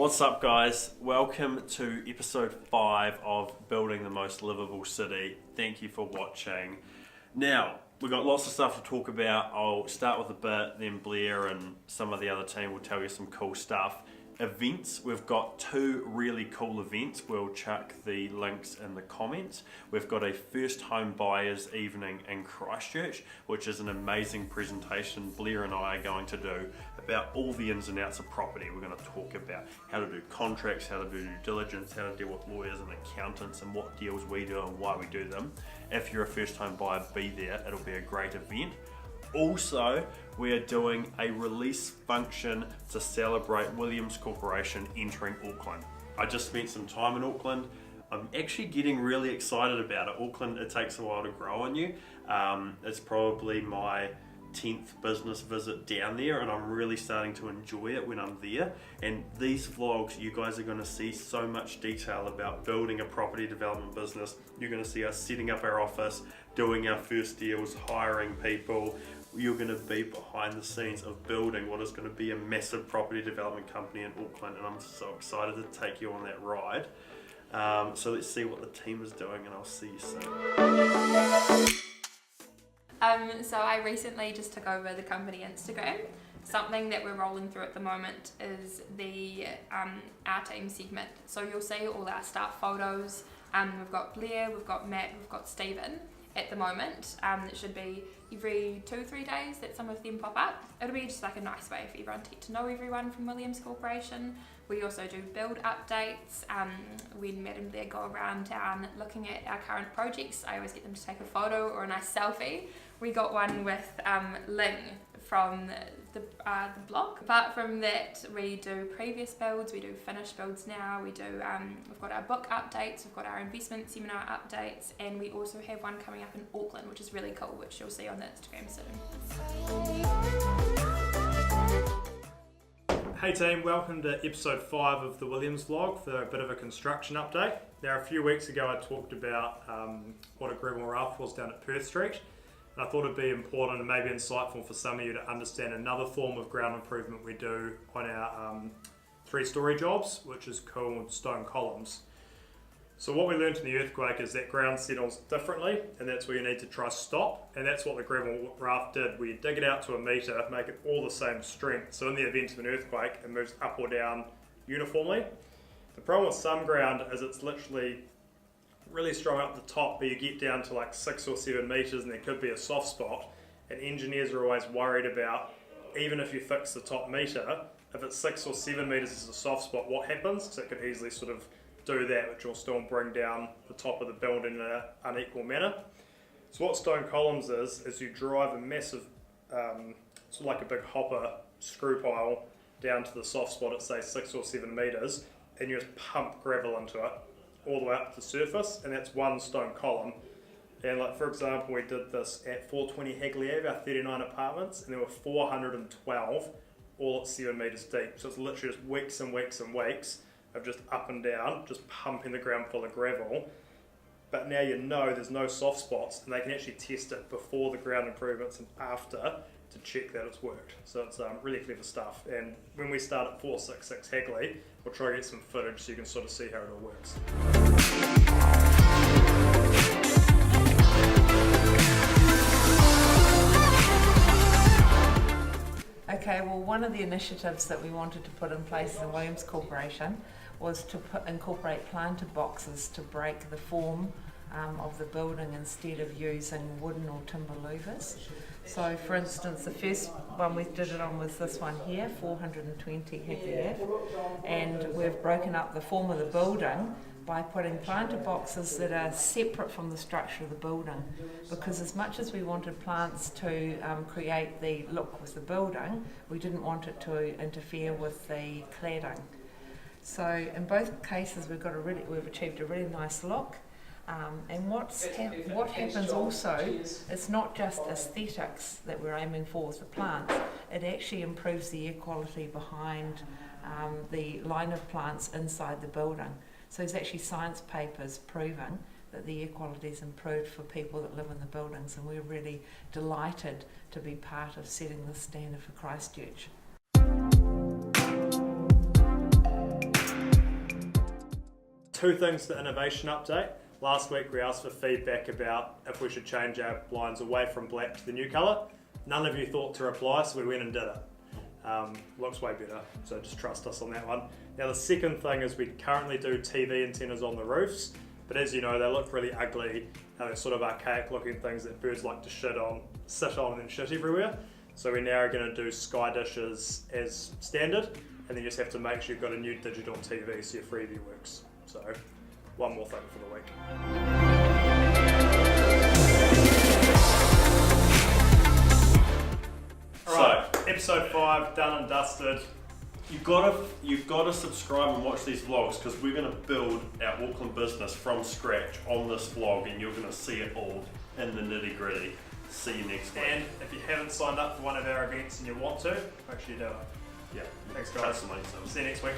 What's up, guys? Welcome to episode 5 of Building the Most Livable City. Thank you for watching. Now, we've got lots of stuff to talk about. I'll start with a bit, then Blair and some of the other team will tell you some cool stuff. Events, we've got 2 really cool events. We'll chuck the links in the comments. We've got a first home buyers evening in Christchurch, which is an amazing presentation Blair and I are going to do about all the ins and outs of property. We're going to talk about how to do contracts, how to do due diligence, how to deal with lawyers and accountants, and what deals we do and why we do them. If you're a first home buyer, be there. It'll be a great event. Also, we are doing a release function to celebrate Williams Corporation entering Auckland. I just spent some time in Auckland. I'm actually getting really excited about it. Auckland, it takes a while to grow on you. It's probably my 10th business visit down there, and I'm really starting to enjoy it when I'm there. And these vlogs, you guys are going to see so much detail about building a property development business. You're going to see us setting up our office, doing our first deals, hiring people. You're going to be behind the scenes of building what is going to be a massive property development company in Auckland, and I'm so excited to take you on that ride. So let's see what the team is doing, and I'll see you soon. So I recently just took over the company Instagram. Something that we're rolling through at the moment is the our team segment. So you'll see all our staff photos. We've got Blair, we've got Matt, we've got Stephen at the moment. It should be every 2-3 days that some of them pop up. It'll be just like a nice way for everyone to get to know everyone from Williams Corporation. We also do build updates. When Matt and Blair go around town looking at our current projects, I always get them to take a photo or a nice selfie. We got one with Ling from the blog. Apart from that, we do previous builds, we do finished builds now, we do, we've got our book updates, we've got our investment seminar updates, and we also have one coming up in Auckland, which is really cool, which you'll see on the Instagram soon. Hey team, welcome to episode 5 of the Williams vlog for a bit of a construction update. Now, a few weeks ago I talked about what a gravel raft was down at Perth Street. I thought it'd be important and maybe insightful for some of you to understand another form of ground improvement we do on our 3-story jobs, which is called stone columns. So what we learned in the earthquake is that ground settles differently, and that's where you need to try stop, and that's what the gravel raft did. We dig it out to a metre, make it all the same strength, so in the event of an earthquake it moves up or down uniformly. The problem with some ground is it's literally really strong up the top, but you get down to like 6 or 7 metres and there could be a soft spot, and engineers are always worried about, even if you fix the top metre, if it's 6 or 7 metres is a soft spot, what happens? Because it could easily sort of do that, which will still bring down the top of the building in an unequal manner. So what stone columns is you drive a massive, sort of like a big hopper screw pile down to the soft spot at say 6 or 7 metres, and you just pump gravel into it all the way up to the surface, and that's one stone column. And like, for example, we did this at 420 Hagley Ave, our 39 apartments, and there were 412 all at 7 metres deep. So it's literally just weeks and weeks and weeks of just up and down, just pumping the ground full of gravel. But now you know there's no soft spots, and they can actually test it before the ground improvements and after to check that it's worked. So it's really clever stuff. And when we start at 466 Hagley, we'll try to get some footage so you can sort of see how it all works. Okay, well, one of the initiatives that we wanted to put in place in the Williams Corporation was to incorporate planter boxes to break the form of the building instead of using wooden or timber louvers. So for instance, the first one we did it on was this one here, 420 Hagley Ave, and we've broken up the form of the building by putting planter boxes that are separate from the structure of the building, because as much as we wanted plants to create the look with the building, we didn't want it to interfere with the cladding. So in both cases we've achieved a really nice look. And what happens also, it's not just aesthetics that we're aiming for with the plants, it actually improves the air quality behind the line of plants inside the building. So there's actually science papers proving that the air quality is improved for people that live in the buildings, and we're really delighted to be part of setting the standard for Christchurch. 2 things to innovation update. Last week we asked for feedback about if we should change our blinds away from black to the new colour. None of you thought to reply, so we went and did it. Looks way better, so just trust us on that one. Now the second thing is we currently do TV antennas on the roofs, but as you know they look really ugly. They're sort of archaic looking things that birds like to sit on and then shit everywhere. So we now are going to do sky dishes as standard, and then you just have to make sure you've got a new digital TV so your freeview works. So one more thing for the week. Alright, episode 5 done and dusted. You've got to subscribe and watch these vlogs, because we're going to build our Auckland business from scratch on this vlog, and you're going to see it all in the nitty gritty. See you next week. And if you haven't signed up for one of our events and you want to, make sure you do it. Yeah. Thanks guys. Trust me, so. See you next week.